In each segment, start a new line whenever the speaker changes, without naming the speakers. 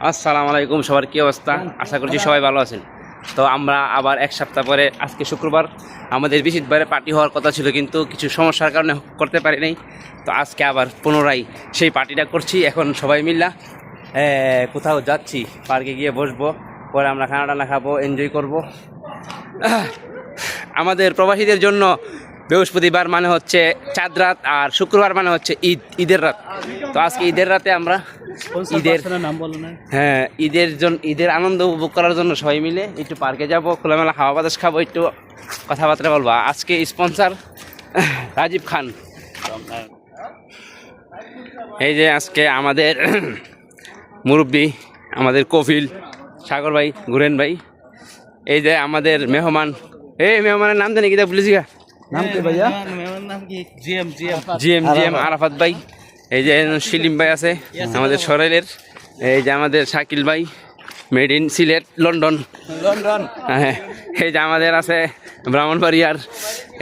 আসসালামু আলাইকুম, সবার কী অবস্থা? আশা করছি সবাই ভালো আছেন। তো আমরা আবার এক সপ্তাহ পরে, আজকে শুক্রবার, আমাদের বৃহস্পতিবারে পার্টি হওয়ার কথা ছিল, কিন্তু কিছু সমস্যার কারণে করতে পারি নাই। তো আজকে আবার পুনরায় সেই পার্টিটা করছি। এখন সবাই মিল্লা কোথাও যাচ্ছি, পার্কে গিয়ে বসবো, পরে আমরা খানা টানা খাবো, এনজয় করব। আমাদের প্রবাসীদের জন্য বৃহস্পতিবার মানে হচ্ছে চাঁদ রাত, আর শুক্রবার মানে হচ্ছে ঈদের রাত। তো আজকে ঈদের রাতে আমরা ঈদের আনন্দ উপভোগ করার জন্য সবাই মিলে একটু পার্কে যাব, খোলামেলা হাওয়া বাতাস খাবো, একটু কথাবার্তা বলবো। আজকে স্পন্সর রাজীব খান। এই যে আজকে আমাদের মুরব্বী, আমাদের কফিল সাগর ভাই, গুরেন ভাই। এই যে আমাদের মেহমান, এই মেহমানের নাম জানি কিনা বলেছি,
নাম কি ভাইয়া?
জিএম আরাফাত ভাই। এই যে সেলিম ভাই আছে আমাদের সরাইলের। এই যে আমাদের শাকিল ভাই, মেড ইন সিলেট, লন্ডন। হ্যাঁ, এই যে আমাদের আছে ব্রাহ্মণবাড়িয়ার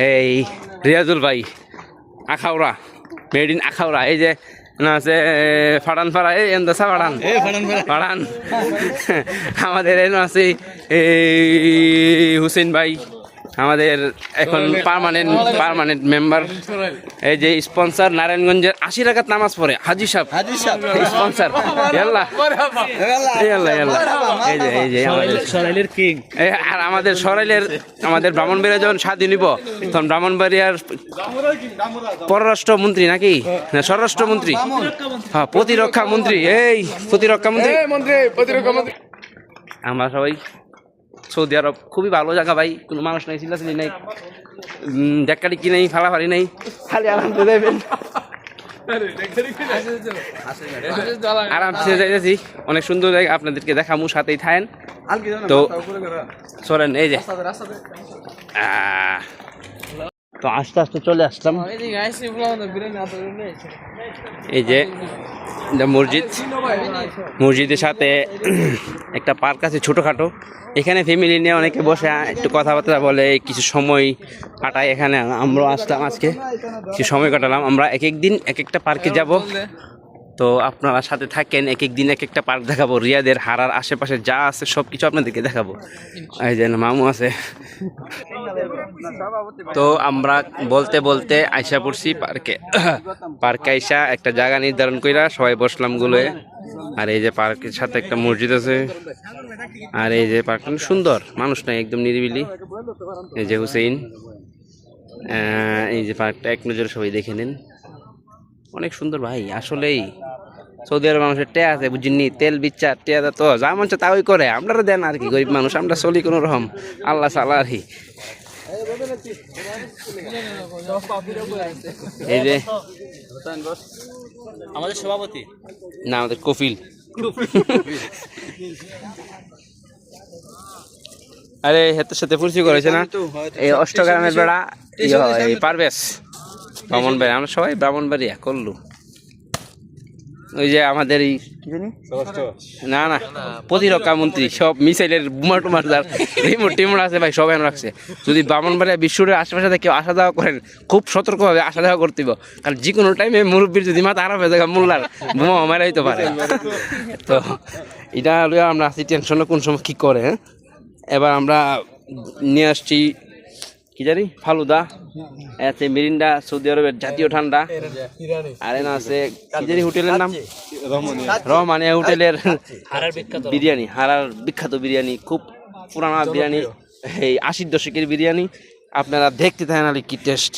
এই রিয়াজুল ভাই, আখাউড়া, মেড ইন আখাউড়া। এই যে আছে ফাড়ানপাড়া, এই এন্দাসা ফাড়ান। আমাদের এনে আছে এই হুসেন ভাই, আমাদের এখন পার্মানেন্ট মেম্বার। এই যে স্পন্সর নারায়ণগঞ্জের 80 টাকার নামাজ পড়ে হাজি সাহেব স্পন্সর। এই যে আমাদের
সরাইলের কিং।
আর আমাদের সরাইলের, আমাদের ব্রাহ্মণবাড়িয়া যখন স্বাধীন নিব, তখন ব্রাহ্মণবাড়িয়ার পররাষ্ট্রমন্ত্রী নাকি না স্বরাষ্ট্রমন্ত্রী, হ্যাঁ প্রতিরক্ষা মন্ত্রী, এই প্রতিরক্ষা মন্ত্রী। আমরা সবাই সৌদি আরব, খুবই ভালো জায়গা ভাই, কোনো মানুষ নাই, চিল্লাচিল্লি নাই, দেখালি কি নাই, ফালাফালি নাই, খালি আরামসে যাবেন, আরামসে যাইতেছি। অনেক সুন্দর জায়গা, আপনাদেরকে দেখামু, সাথেই থাকেন। তো চলেন, এই যে তো আস্তে আস্তে চলে আসলাম। এই যে মসজিদের সাথে একটা পার্ক আছে ছোটোখাটো, এখানে ফ্যামিলি নিয়ে অনেকে বসে একটু কথাবার্তা বলে, কিছু সময় কাটায়। এখানে আমরা আসলাম, আজকে কিছু সময় কাটালাম। আমরা এক এক দিন এক একটা পার্কে যাব, তো আপনারা সাথে থাকেন। এক এক দিন এক একটা পার্ক দেখাবো, রিয়াদের হারার আশেপাশে যা আছে সব কিছু আপনাদেরকে দেখাবো। এই যে মামু আছে। তো আমরা বলতে বলতে আইসা পড়ছি পার্কে আইসা একটা জায়গা নির্ধারণ কইরা সবাই বসলাম গুলোয়। আর এই যে পার্কের সাথে একটা মসজিদ আছে, আর এই যে পার্কটা সুন্দর, মানুষ নাই, একদম নিরিবিলি। এই যে হুসেইন, এই যে পার্কটা এক নজরে সবাই দেখে নিন, অনেক সুন্দর ভাই। আসলেই সৌদি আরব মানুষের টেয়া আছে, বুঝিনি, তেল বিচার টেয়া তো যা মন চায় তাই করে। আমরা দেন আর কি, গরিব মানুষ, আমরা চলি কোনো রকম, আল্লাহ সালা আর কি। এই যে
আমাদের সভাপতি
না, আমাদের কফিল। আরে হেতের সাথে পরিচয় করেছে না, এই অষ্টগ্রামের বেড়া, এই পারভেজ ব্রাহ্মণ বাড়ি। আমরা সবাই ব্রাহ্মণবাড়িয়া করলু। ওই যে আমাদের এই না প্রতিরক্ষা মন্ত্রী, সব মিসাইলের বোমা টুমার যার রিমোট টিমোট আছে ভাই, সব এনে রাখছে। যদি ব্রাহ্মণবাড়িয়া বিশ্বরের আশেপাশে কেউ আসা যাওয়া করেন, খুব সতর্কভাবে আসা যাওয়া করতে হবে, কারণ যে কোনো টাইমে মুরব্বীর যদি মাথা খারাপ হয়ে যায়, মোল্লার বোমা মারাইতে পারে। তো এটা আমরা আসছি টেনশনে, কোন সময় কী করে। হ্যাঁ, এবার আমরা নিয়ে আসছি কি জানি ফালুদা, আছে মিরিন্ডা, সৌদি আরবের জাতীয় ঠান্ডা। আর এনে আছে কি জানি হোটেলের নাম, রহমানিয়া হোটেলের বিরিয়ানি, হারার বিখ্যাত বিরিয়ানি, খুব পুরানা বিরিয়ানি, এই 80 দশকের বিরিয়ানি। আপনারা দেখতে থাকেন কি টেস্ট।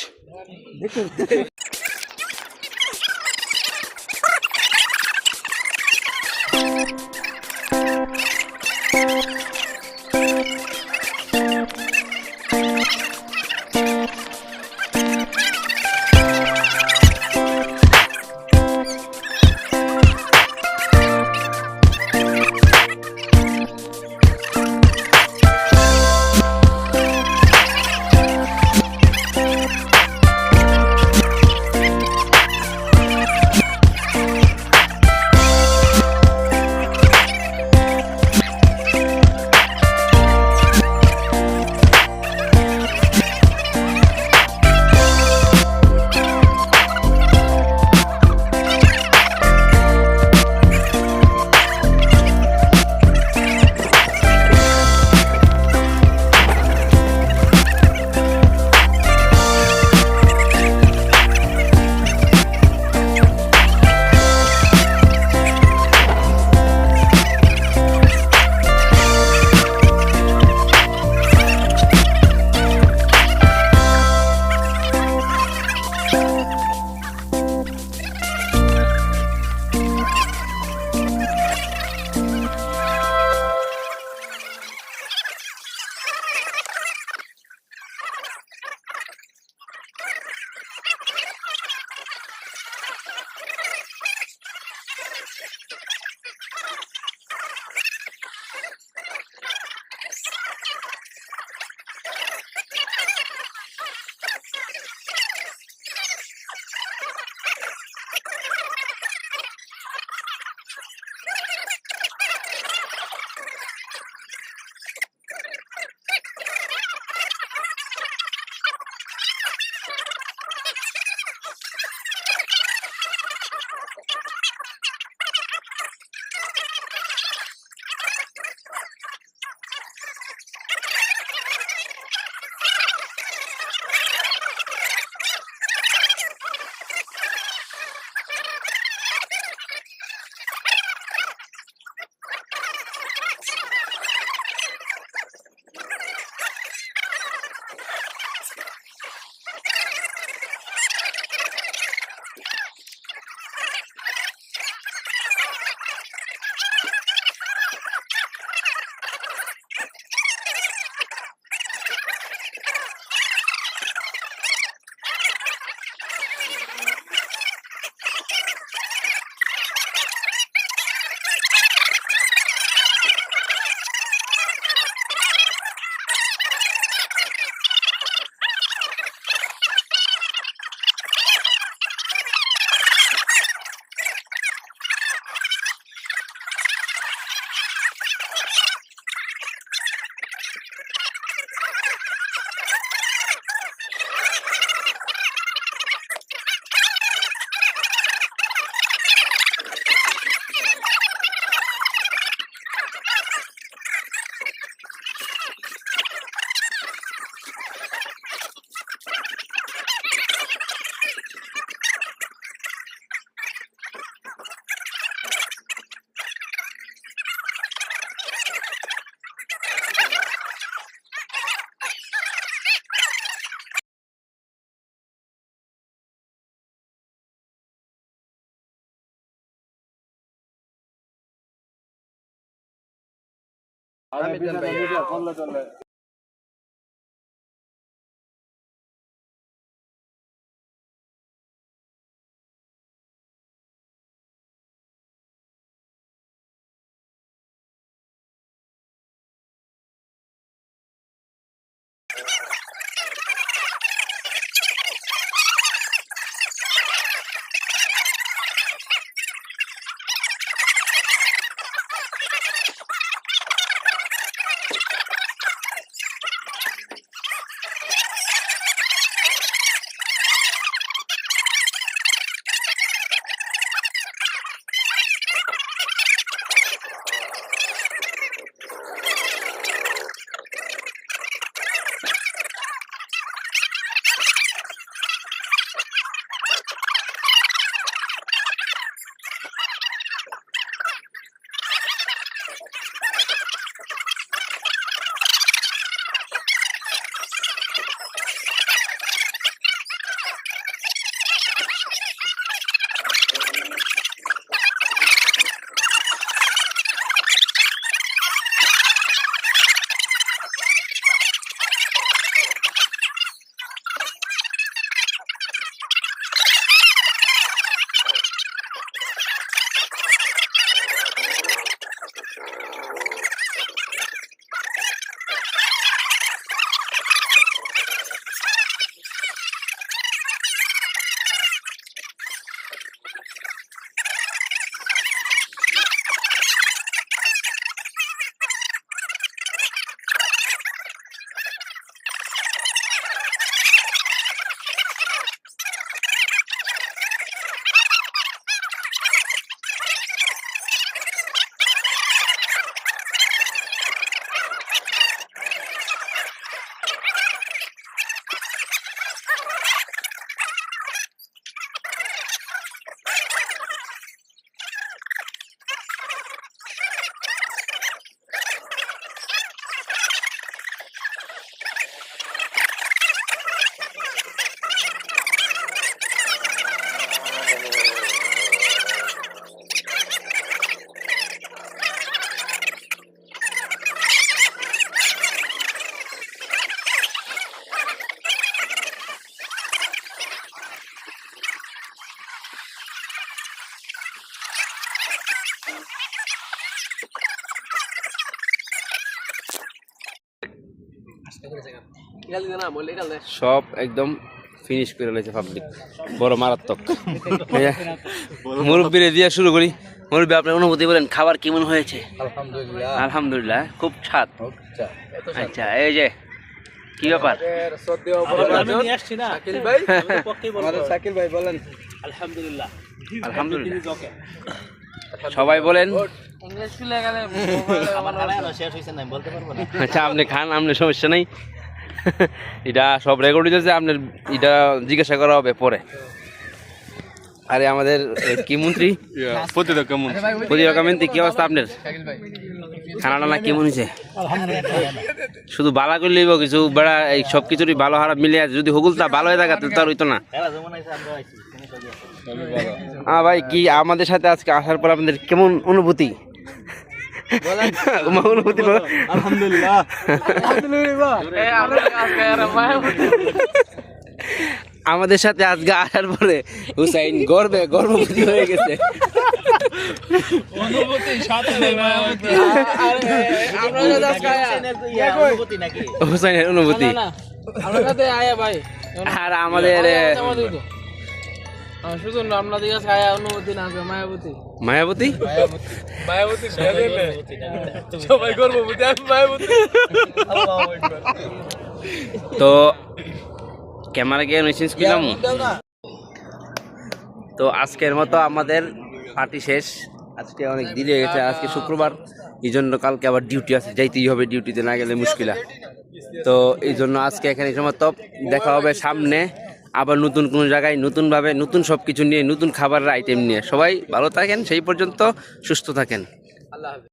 সব একদম ফিনিশ করে রয়েছে পাবলিক, বড় মারাত্মক। মুরব্বীরে দিয়ে শুরু করি। মুরব্বী, আপনার অনুভূতি বলেন, খাবার কেমন হয়েছে?
আলহামদুলিল্লাহ,
আলহামদুলিল্লাহ, খুব স্বাদ। আচ্ছা, এই যে কি ব্যাপার?
শাকিল ভাই বলেন।
আলহামদুলিল্লাহ, সবাই বলেন। আচ্ছা, আপনি খান, আপনার সমস্যা নেই। এটা সব রেকর্ড হয়েছে, আপনার এটা জিজ্ঞাসা করা হবে পরে। আরে আমাদের কি মন্ত্রী, প্রতিরক্ষা মন্ত্রী, কি অবস্থা আপনার? খানা টানা কেমন হয়েছে? শুধু বালা করলেই কিছু বেড়া, এই সব কিছুরই ভালো খারাপ মিলে আছে। যদি হগুলতা ভালো হয়ে থাকে তাহলে তো আর হইতো না। হ্যাঁ ভাই, কি আমাদের সাথে আজকে আসার পর আপনাদের কেমন অনুভূতি? অনুভূতি বলো।
আলহামদুলিল্লাহ,
আমাদের সাথে আজকে আসার পরে হুসাইন গর্ভবতী হয়ে গেছে। হুসাইনের অনুভূতি। আর আমাদের
শুধু আপনাদের অনুভূতি না, মায়াবতী
মায়াবতী
সবাই গর্ভবতী, আমি মায়াবতী।
তো ক্যামেরা গিয়ে মেশিন কিনলাম। তো আজকের মতো আমাদের পার্টি শেষ। আজকে অনেক দেরি হয়ে গেছে, আজকে শুক্রবার, এই জন্য কালকে আবার ডিউটি আছে, যাইতেই হবে, ডিউটিতে না গেলে মুশকিলা। তো এই জন্য আজকে এখানে সমাপ্ত। দেখা হবে সামনে আবার নতুন কোনো জায়গায়, নতুনভাবে, নতুন সব কিছু নিয়ে, নতুন খাবারের আইটেম নিয়ে। সবাই ভালো থাকেন, সেই পর্যন্ত সুস্থ থাকেন।
আল্লাহ হাফেজ।